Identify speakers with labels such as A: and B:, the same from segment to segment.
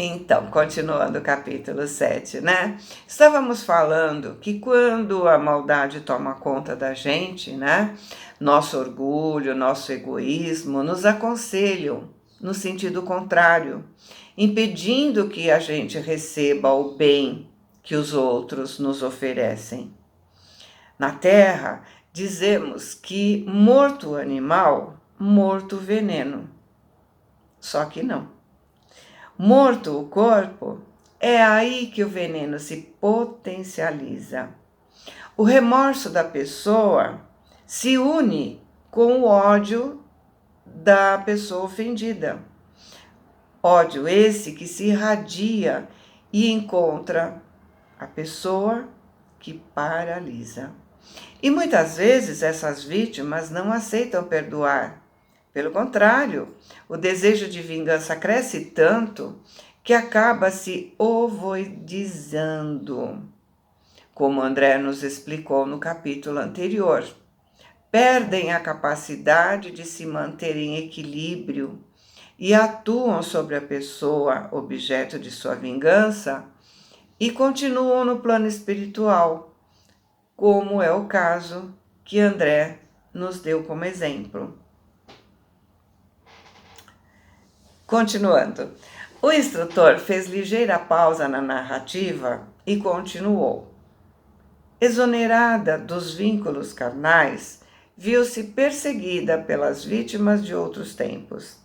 A: Então, continuando o capítulo 7, né? Estávamos falando que quando a maldade toma conta da gente, né? Nosso orgulho, nosso egoísmo nos aconselham no sentido contrário, impedindo que a gente receba o bem que os outros nos oferecem. Na terra, dizemos que morto o animal, morto o veneno. Só que não. Morto o corpo, é aí que o veneno se potencializa. O remorso da pessoa se une com o ódio da pessoa ofendida. Ódio esse que se irradia e encontra a pessoa que paralisa. E muitas vezes essas vítimas não aceitam perdoar. Pelo contrário, o desejo de vingança cresce tanto que acaba se ovoidizando, como André nos explicou no capítulo anterior. Perdem a capacidade de se manter em equilíbrio e atuam sobre a pessoa objeto de sua vingança e continuam no plano espiritual, como é o caso que André nos deu como exemplo. Continuando, o instrutor fez ligeira pausa na narrativa e continuou. Exonerada dos vínculos carnais, viu-se perseguida pelas vítimas de outros tempos,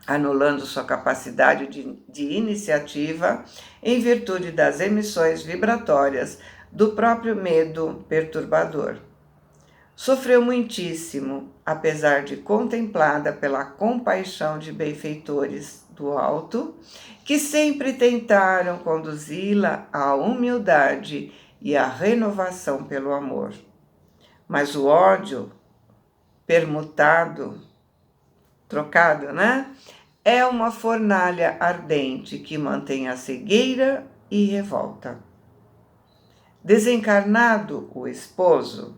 A: anulando sua capacidade de iniciativa em virtude das emissões vibratórias do próprio medo perturbador. Sofreu muitíssimo, apesar de contemplada pela compaixão de benfeitores do alto, que sempre tentaram conduzi-la à humildade e à renovação pelo amor. Mas o ódio permutado, trocado, né? É uma fornalha ardente que mantém a cegueira e revolta. Desencarnado o esposo,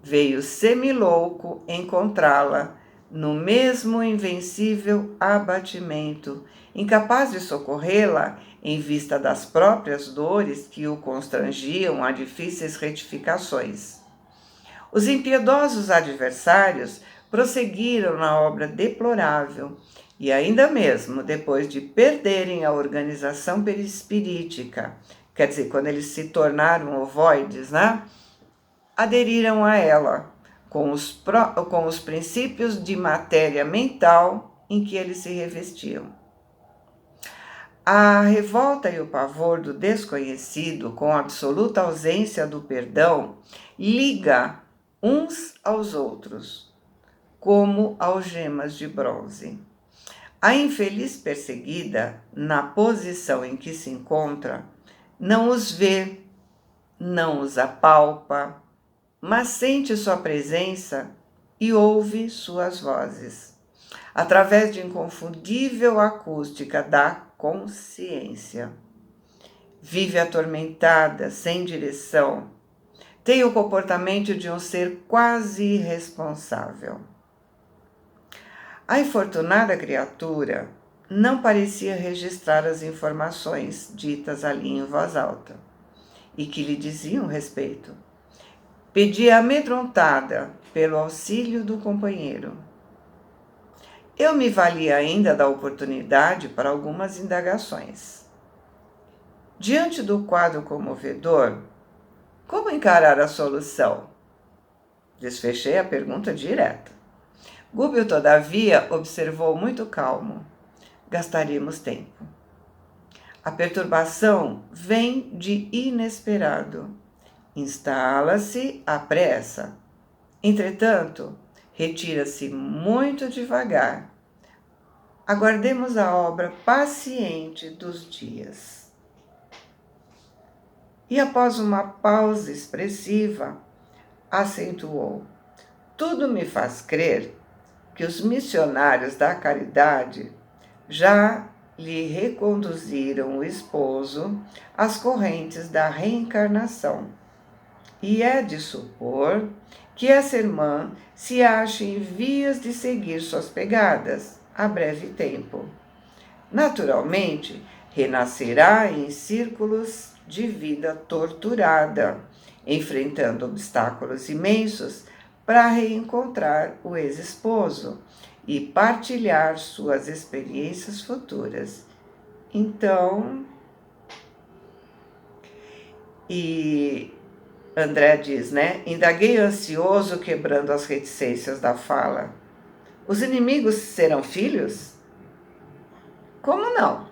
A: veio semilouco encontrá-la no mesmo invencível abatimento, incapaz de socorrê-la em vista das próprias dores que o constrangiam a difíceis retificações. Os impiedosos adversários prosseguiram na obra deplorável e ainda mesmo depois de perderem a organização perispirítica, quer dizer, quando eles se tornaram ovoides, né? Aderiram a ela, com os princípios de matéria mental em que eles se revestiam. A revolta e o pavor do desconhecido, com a absoluta ausência do perdão, liga uns aos outros, como algemas de bronze. A infeliz perseguida, na posição em que se encontra, não os vê, não os apalpa, mas sente sua presença e ouve suas vozes, através de inconfundível acústica da consciência. Vive atormentada, sem direção, tem o comportamento de um ser quase irresponsável. A infortunada criatura não parecia registrar as informações ditas ali em voz alta e que lhe diziam respeito. Pedia amedrontada pelo auxílio do companheiro. Eu me valia ainda da oportunidade para algumas indagações. Diante do quadro comovedor, como encarar a solução? Desfechei a pergunta direta. Gúbio, todavia, observou muito calmo. Gastaríamos tempo. A perturbação vem de inesperado. Instala-se à pressa. Entretanto, retira-se muito devagar. Aguardemos a obra paciente dos dias. E após uma pausa expressiva, acentuou: tudo me faz crer que os missionários da caridade já lhe reconduziram o esposo às correntes da reencarnação. E é de supor que essa irmã se ache em vias de seguir suas pegadas a breve tempo. naturalmente renascerá em círculos de vida torturada, enfrentando obstáculos imensos para reencontrar o ex-esposo e partilhar suas experiências futuras. Então, e André diz, né? Indaguei ansioso, quebrando as reticências da fala. Os inimigos serão filhos? Como não?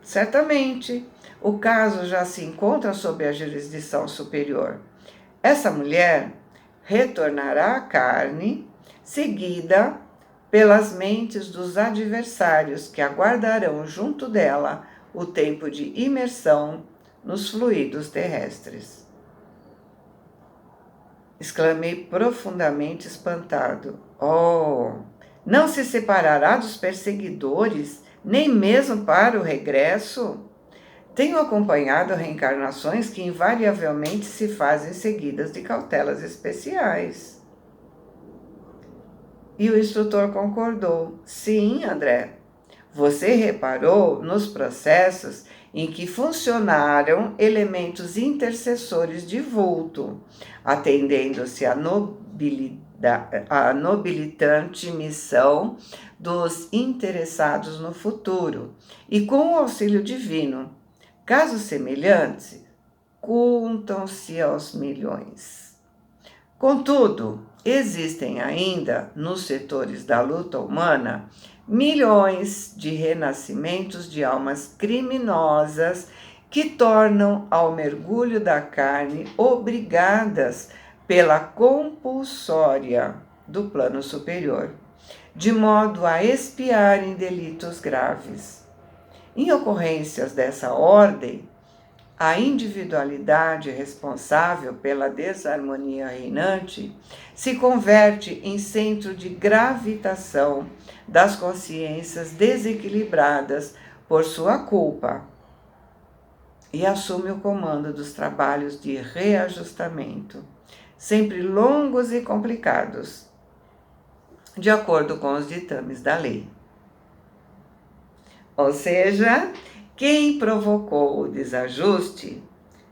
A: Certamente, o caso já se encontra sob a jurisdição superior. Essa mulher retornará à carne, seguida pelas mentes dos adversários que aguardarão junto dela o tempo de imersão nos fluidos terrestres. Exclamei profundamente espantado. Oh, não se separará dos perseguidores, nem mesmo para o regresso? Tenho acompanhado reencarnações que invariavelmente se fazem seguidas de cautelas especiais. E o instrutor concordou. Sim, André, você reparou nos processos em que funcionaram elementos intercessores de vulto, atendendo-se à nobilitante missão dos interessados no futuro, e com o auxílio divino. Casos semelhantes contam-se aos milhões. Contudo, existem ainda, nos setores da luta humana, milhões de renascimentos de almas criminosas que tornam ao mergulho da carne obrigadas pela compulsória do plano superior, de modo a expiarem delitos graves. Em ocorrências dessa ordem, a individualidade responsável pela desarmonia reinante se converte em centro de gravitação das consciências desequilibradas por sua culpa e assume o comando dos trabalhos de reajustamento, sempre longos e complicados, de acordo com os ditames da lei. Ou seja, quem provocou o desajuste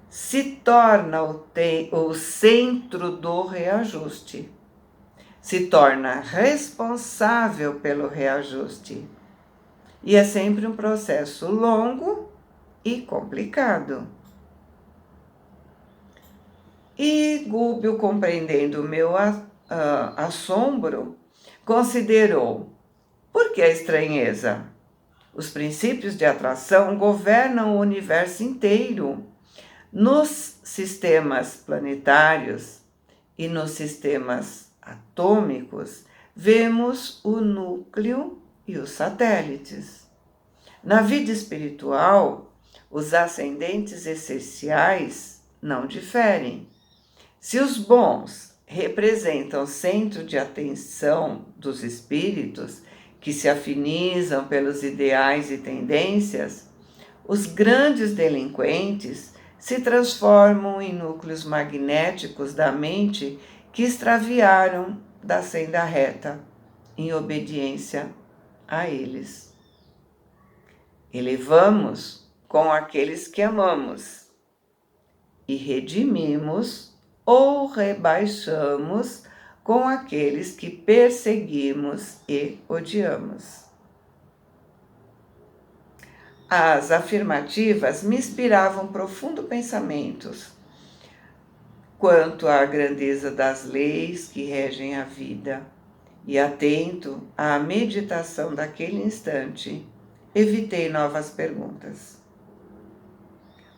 A: se torna o centro do reajuste, se torna responsável pelo reajuste. E é sempre um processo longo e complicado. E Gúbio, compreendendo o meu assombro, considerou: por que a estranheza? Os princípios de atração governam o universo inteiro. Nos sistemas planetários e nos sistemas atômicos, vemos o núcleo e os satélites. Na vida espiritual, os ascendentes essenciais não diferem. Se os bons representam o centro de atenção dos espíritos, que se afinizam pelos ideais e tendências, os grandes delinquentes se transformam em núcleos magnéticos da mente que extraviaram da senda reta, em obediência a eles. Elevamos com aqueles que amamos e redimimos ou rebaixamos com aqueles que perseguimos e odiamos. As afirmativas me inspiravam profundos pensamentos quanto à grandeza das leis que regem a vida, e atento à meditação daquele instante, evitei novas perguntas.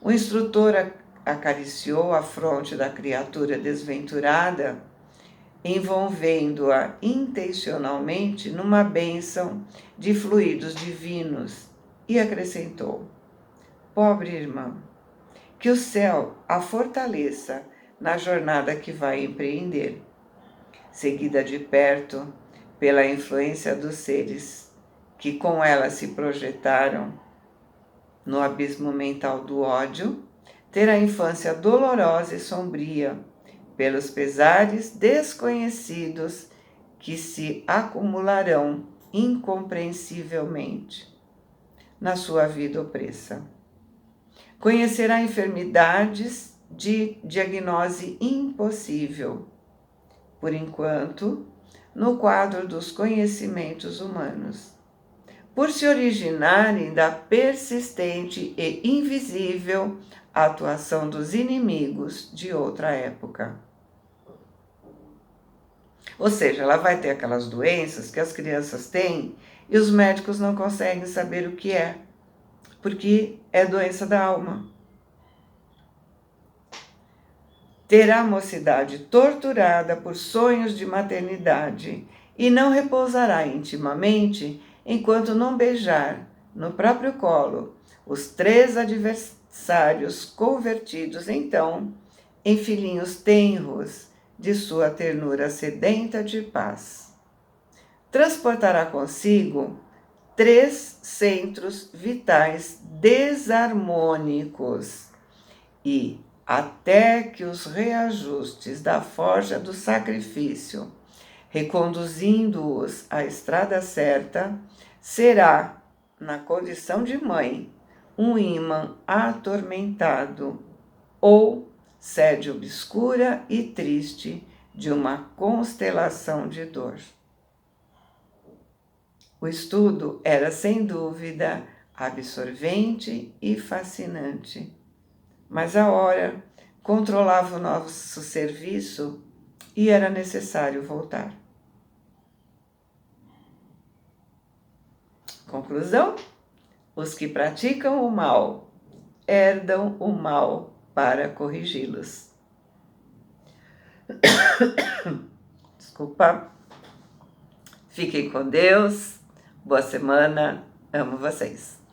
A: O instrutor acariciou a fronte da criatura desventurada, envolvendo-a intencionalmente numa bênção de fluidos divinos, e acrescentou: pobre irmã, que o céu a fortaleça na jornada que vai empreender, seguida de perto pela influência dos seres que com ela se projetaram no abismo mental do ódio, ter a infância dolorosa e sombria, pelos pesares desconhecidos que se acumularão incompreensivelmente. na sua vida opressa. Conhecerá enfermidades de diagnose impossível, por enquanto, no quadro dos conhecimentos humanos, por se originarem da persistente e invisível atuação dos inimigos de outra época. Ou seja, ela vai ter aquelas doenças que as crianças têm e os médicos não conseguem saber o que é, porque é doença da alma. Terá a mocidade torturada por sonhos de maternidade e não repousará intimamente enquanto não beijar no próprio colo os 3 adversários convertidos então em filhinhos tenros de sua ternura sedenta de paz. Transportará consigo 3 centros vitais desarmônicos e, até que os reajustes da forja do sacrifício, reconduzindo-os à estrada certa, será, na condição de mãe, um ímã atormentado ou sede obscura e triste de uma constelação de dor. O estudo era, sem dúvida, absorvente e fascinante, mas a hora controlava o nosso serviço e era necessário voltar. Conclusão? Os que praticam o mal herdam o mal para corrigi-los. Desculpa. Fiquem com Deus. Boa semana. Amo vocês.